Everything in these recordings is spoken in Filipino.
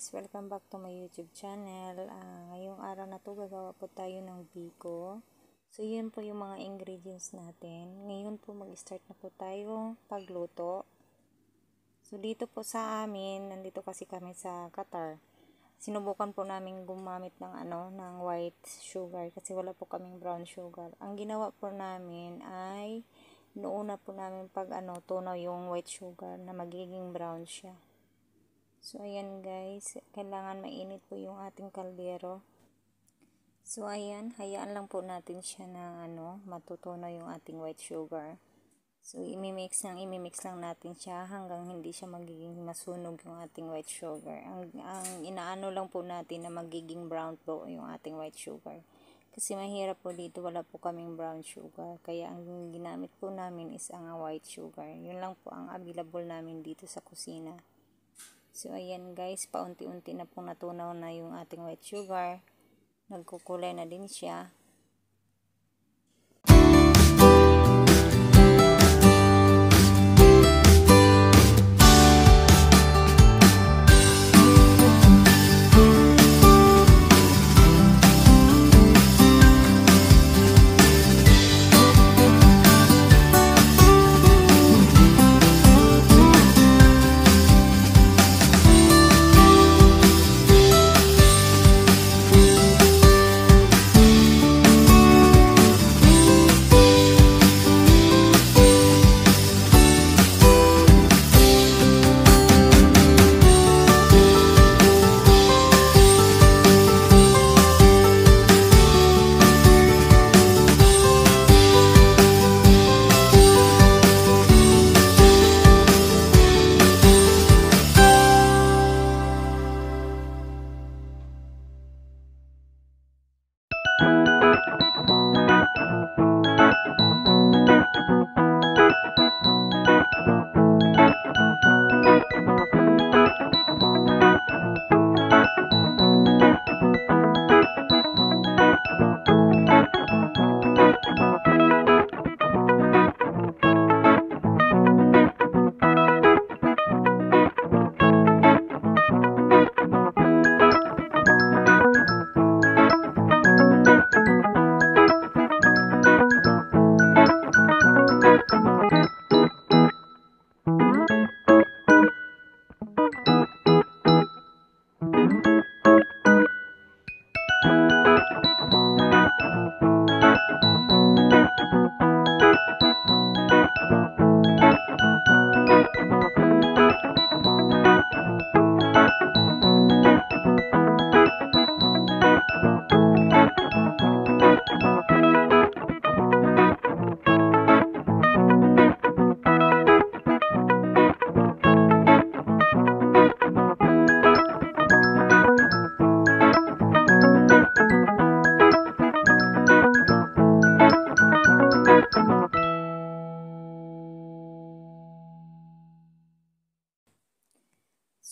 guys! Welcome back to my YouTube channel. Ngayong araw na to gagawa po tayo ng biko. So yun po yung mga ingredients natin. Ngayon po mag-start na po tayo pagluto. So dito po sa amin, nandito kasi kami sa Qatar. Sinubukan po namin gumamit ng white sugar kasi wala po kaming brown sugar. Ang ginawa po namin ay inuuna po namin pag tunaw yung white sugar na magiging brown siya. So, ayan guys, kailangan mainit po yung ating kaldero. So, ayan, hayaan lang po natin siya na matutunaw yung ating white sugar. So, imimix lang natin siya hanggang hindi siya magiging masunog yung ating white sugar. Ang inaano lang po natin na magiging brown po yung ating white sugar. Kasi mahirap po dito, wala po kaming brown sugar. Kaya ang ginamit po namin is ang white sugar. Yun lang po ang available namin dito sa kusina. So, ayan guys, paunti-unti na pong natunaw na yung ating white sugar. Nagkukulay na din siya.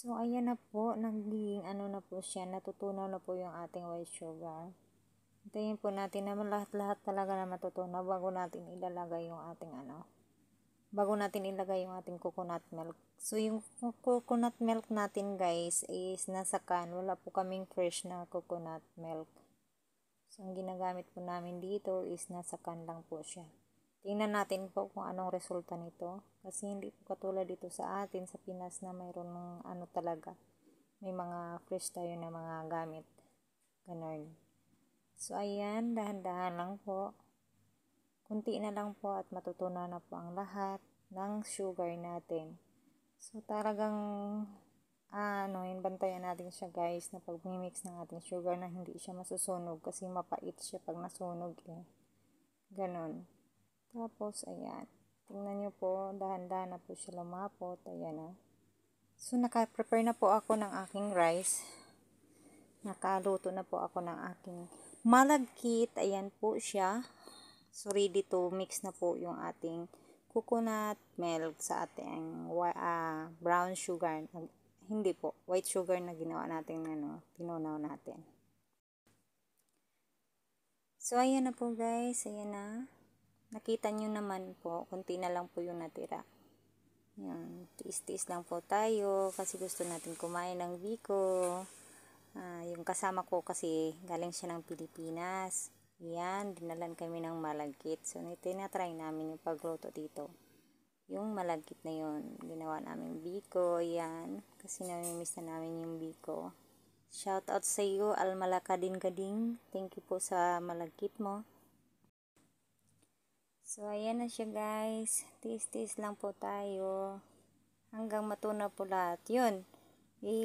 So, ayan na po, naging na po siya, natutunaw na po yung ating white sugar. Hintayin po natin na lahat-lahat talaga na matutunaw bago natin ilalagay yung ating coconut milk. So, yung coconut milk natin guys is nasa can. Wala po kaming fresh na coconut milk. So, ang ginagamit po namin dito is nasa can lang po siya. Tingnan natin po kung anong resulta nito. Kasi hindi po katulad dito sa atin sa Pinas na mayroon ng talaga. May mga fresh tayo na mga gamit. Ganun. So, ayan. Dahan-dahan lang po. Kunti na lang po at matutunaw na po ang lahat ng sugar natin. So, talagang bantayan natin siya guys na pag-mix ng ating sugar na hindi siya masusunog kasi mapait siya pag nasunog eh. Ganon. Tapos, ayan. Tingnan nyo po, dahan-dahan na po siya lumapot. Ayan na. So, naka-prepare na po ako ng aking rice. Nakaluto na po ako ng aking malagkit. Ayan po siya. So, ready to mix na po yung ating coconut milk sa ating brown sugar. Hindi po, white sugar na ginawa natin tinunaw natin. So, ayan na po guys. Ayan na. Nakita nyo naman po, kunti na lang po yung natira. Yan, tiis-tiis lang po tayo kasi gusto natin kumain ng biko. Yung kasama ko kasi galing siya ng Pilipinas. Yan, dinalan kami ng malagkit. So, tinatry namin yung pagluto dito. Yung malagkit na yun, ginawa namin biko. Yan, kasi namimiss na namin yung biko. Shout out sa iyo, Almalakading-kading. Thank you po sa malagkit mo. So, ayan na siya guys. Tiis-tiis lang po tayo. Hanggang matunaw po lahat. Yun,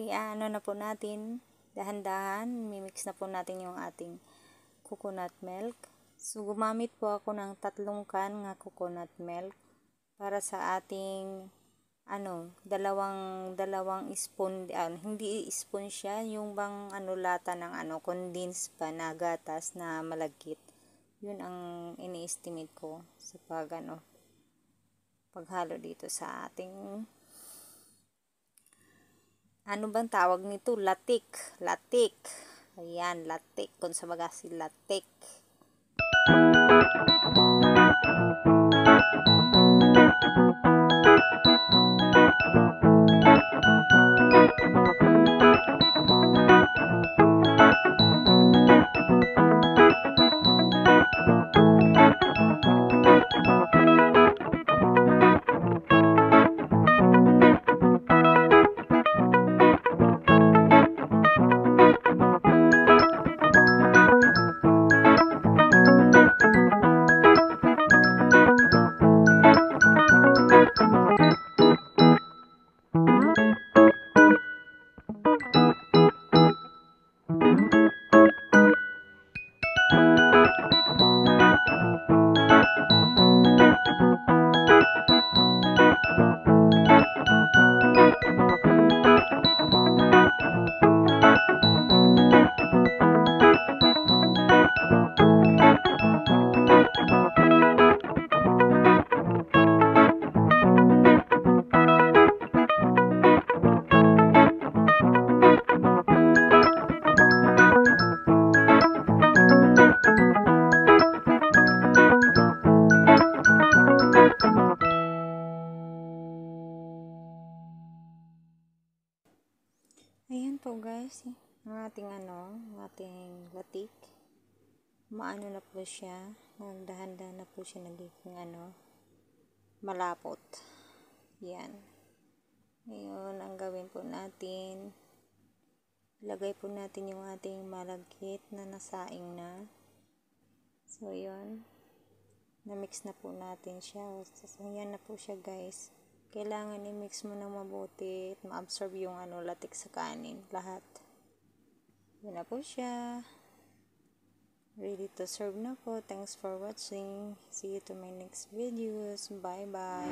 ano na po natin, dahan-dahan, mimix na po natin yung ating coconut milk. So, gumamit po ako ng 3 can nga coconut milk para sa ating dalawang spoon, hindi spoon siya, yung bang lata ng condensed pa na gatas na malagkit. Yun ang ini-estimate ko sa paghalo dito sa ating bang tawag nito? Latik. Ayan, latik. Kung sa baga si latik. Ayan po guys, ang ating latik. Maano na po siya, nagdahan-dahan na po siya nagiging malapot. Yan. Ngayon, ang gawin po natin, ilagay po natin yung ating malagkit na nasaing na. So, yun. Na-mix na po natin siya. So, yan na po siya guys. Kailangan i-mix mo na mabuti at ma-absorb yung latik sa kanin. Lahat. Yan na po siya. Ready to serve na po. Thanks for watching. See you to my next videos. Bye bye.